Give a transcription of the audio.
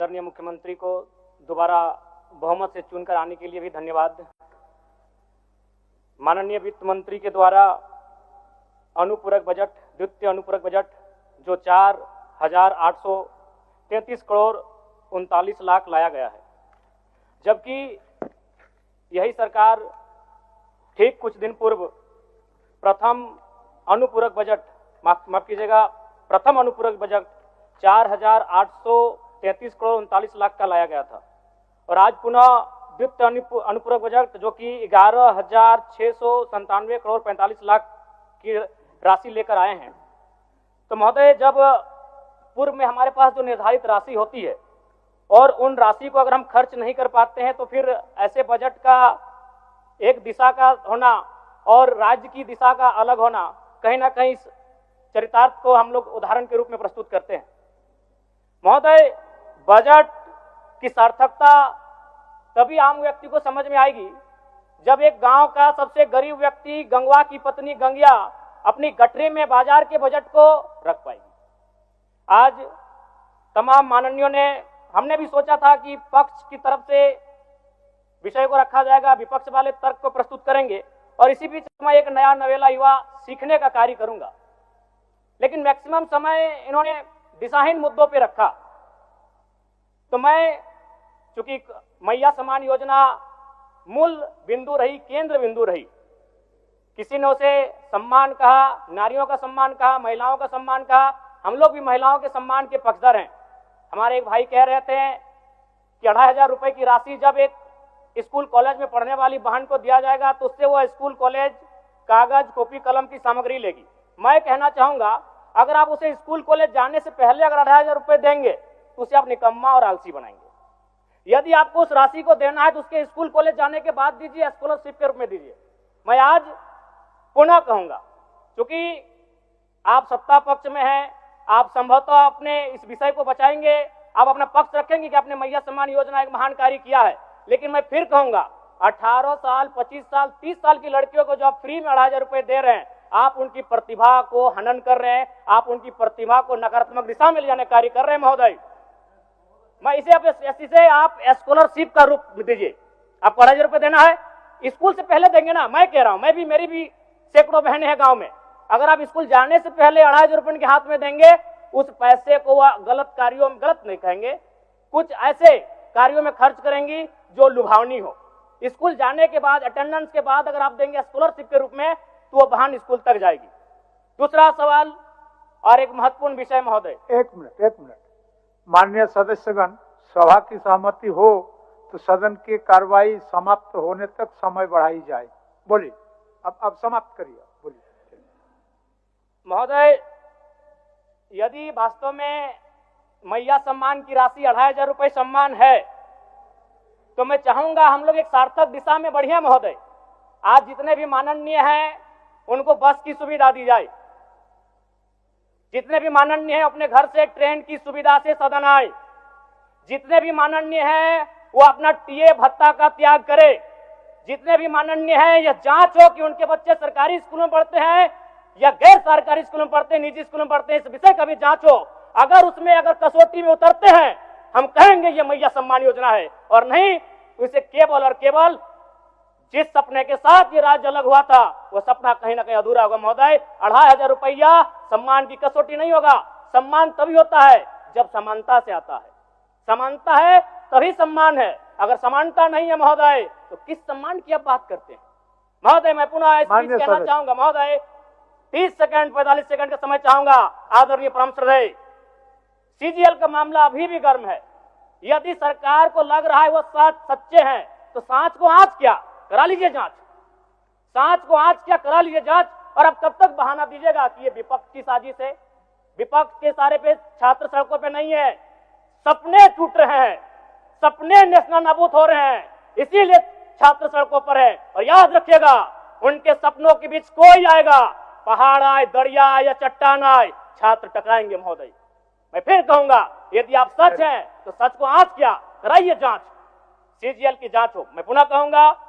आदरणीय मुख्यमंत्री को दोबारा बहुमत से चुनकर आने के लिए भी धन्यवाद। माननीय वित्त मंत्री के द्वारा अनुपूरक बजट, द्वितीय अनुपूरक बजट जो 4,833 करोड़ 39 लाख लाया गया है, जबकि यही सरकार ठीक कुछ दिन पूर्व प्रथम अनुपूरक बजट, माफ कीजिएगा, प्रथम अनुपूरक बजट 4,833 करोड़ 39 लाख का लाया गया था और आज पुनः द्वितीय अनुपूरक बजट जो कि 11,697 करोड़ 45 लाख की राशि लेकर आए हैं। तो महोदय, जब पूर्व में हमारे पास जो निर्धारित राशि होती है और उन राशि को अगर हम खर्च नहीं कर पाते हैं तो फिर ऐसे बजट का एक दिशा का होना और राज्य की दिशा का अलग होना कहीं ना कहीं इस चरितार्थ को हम लोग उदाहरण के रूप में प्रस्तुत करते हैं। महोदय, बजट की सार्थकता तभी आम व्यक्ति को समझ में आएगी जब एक गांव का सबसे गरीब व्यक्ति, गंगवा की पत्नी गंगिया, अपनी गठरी में बाजार के बजट को रख पाएगी। आज तमाम माननीयों ने, हमने भी सोचा था कि पक्ष की तरफ से विषय को रखा जाएगा, विपक्ष वाले तर्क को प्रस्तुत करेंगे और इसी बीच मैं एक नया नवेला युवा सीखने का कार्य करूंगा, लेकिन मैक्सिमम समय इन्होंने दिशाहीन मुद्दों पे रखा। तो मैं, चूंकि मैया सम्मान योजना मूल बिंदु रही, केंद्र बिंदु रही, किसी ने उसे सम्मान कहा, नारियों का सम्मान कहा, महिलाओं का सम्मान कहा, हम लोग भी महिलाओं के सम्मान के पक्षधर हैं। हमारे एक भाई कह रहे थे कि 2,500 रुपए की राशि जब एक स्कूल कॉलेज में पढ़ने वाली बहन को दिया जाएगा तो उससे वो स्कूल कॉलेज कागज, कॉपी, कलम की सामग्री लेगी। मैं कहना चाहूंगा, अगर आप उसे स्कूल कॉलेज जाने से पहले अगर 2,500 रुपए देंगे तो उसे आप निकम्मा और आलसी बनाएंगे। यदि आपको उस राशि को देना है तो उसके स्कूल कॉलेज जाने के बाद दीजिए, स्कॉलरशिप के रूप में दीजिए। मैं आज पुनः कहूंगा, क्योंकि आप सत्ता पक्ष में हैं, आप संभवतः अपने इस विषय को बचाएंगे, आप अपना पक्ष रखेंगे कि आपने मैया सम्मान योजना एक महान कार्य किया है, लेकिन मैं फिर कहूंगा 18 साल, 25 साल, 30 साल की लड़कियों को जो आप फ्री में 2,500 रुपए दे रहे हैं, आप उनकी प्रतिभा को हनन कर रहे हैं, आप उनकी प्रतिभा को नकारात्मक दिशा में ले जाने कार्य कर रहे हैं। महोदय, मैं इसे आप स्कॉलरशिप का रूप दीजिए। आपको 2,500 रुपए देना है, स्कूल से पहले देंगे ना। मैं कह रहा हूं, मैं भी, मेरी भी सैकड़ों बहनें हैं गांव में, अगर आप स्कूल जाने से पहले 2,500 रुपए उनके हाथ में देंगे, उस पैसे को वह गलत कार्यों में, गलत नहीं कहेंगे, कुछ ऐसे कार्यों में खर्च करेंगी जो लुभावनी हो। स्कूल जाने के बाद, अटेंडेंस के बाद अगर आप देंगे स्कॉलरशिप के रूप में तो वो बहन स्कूल तक जाएगी। दूसरा सवाल और एक महत्वपूर्ण विषय महोदय। एक मिनट माननीय सदस्यगण, सभा की सहमति हो तो सदन की कार्रवाई समाप्त होने तक समय बढ़ाई जाए। बोलिए, अब समाप्त करिए, बोलिए। महोदय, यदि वास्तव में मैया सम्मान की राशि 2,500 रुपए सम्मान है तो मैं चाहूंगा हम लोग एक सार्थक दिशा में बढ़िया। महोदय, आज जितने भी माननीय हैं उनको बस की सुविधा दी जाए, जितने भी माननीय हैं अपने घर से ट्रेन की सुविधा से सदन आए, जितने भी माननीय हैं वो अपना टीए भत्ता का त्याग करे, जितने भी माननीय हैं यह जांच हो कि उनके बच्चे सरकारी स्कूलों में पढ़ते हैं या गैर सरकारी स्कूलों में पढ़ते हैं, निजी स्कूलों में पढ़ते हैं, इस विषय का भी जांच हो। अगर उसमें अगर कसौटी में उतरते हैं, हम कहेंगे ये मैया सम्मान योजना है, और नहीं तो इसे केवल और केवल जिस सपने के साथ ये राज्य अलग हुआ था वो सपना कहीं ना कहीं अधूरा होगा। महोदय, 2,500 रुपया सम्मान की कसौटी नहीं होगा। सम्मान तभी होता है जब समानता से आता है, समानता है तभी सम्मान है। अगर समानता नहीं है महोदय तो किस सम्मान की आप बात करते हैं? महोदय, मैं पुनः कहना चाहूंगा, महोदय 30 सेकंड 45 सेकंड का समय चाहूंगा। आदरणीय परम श्रद्धेय, सीजीएल का मामला अभी भी गर्म है। यदि सरकार को लग रहा है वो सच्चे हैं तो सांच को आंच क्या करा लीजिए जांच, सांच को आंच क्या करा लीजिए जांच। और अब कब तक बहाना दीजिएगा कि ये विपक्ष की साजिश है? विपक्ष के सारे पे छात्र सड़कों पे नहीं है, सपने टूट रहे हैं, सपने नेशनल नाबूद हो रहे हैं, इसीलिए छात्र सड़कों पर है। और याद रखिएगा, उनके सपनों के बीच कोई आएगा, पहाड़ आए, दरिया आए या चट्टान आए, छात्र टकराएंगे। महोदय, मैं फिर कहूंगा, यदि आप सच हैं तो सच को आंच क्या कराइए जांच, सीजीएल की जांच हो। मैं पुनः कहूंगा,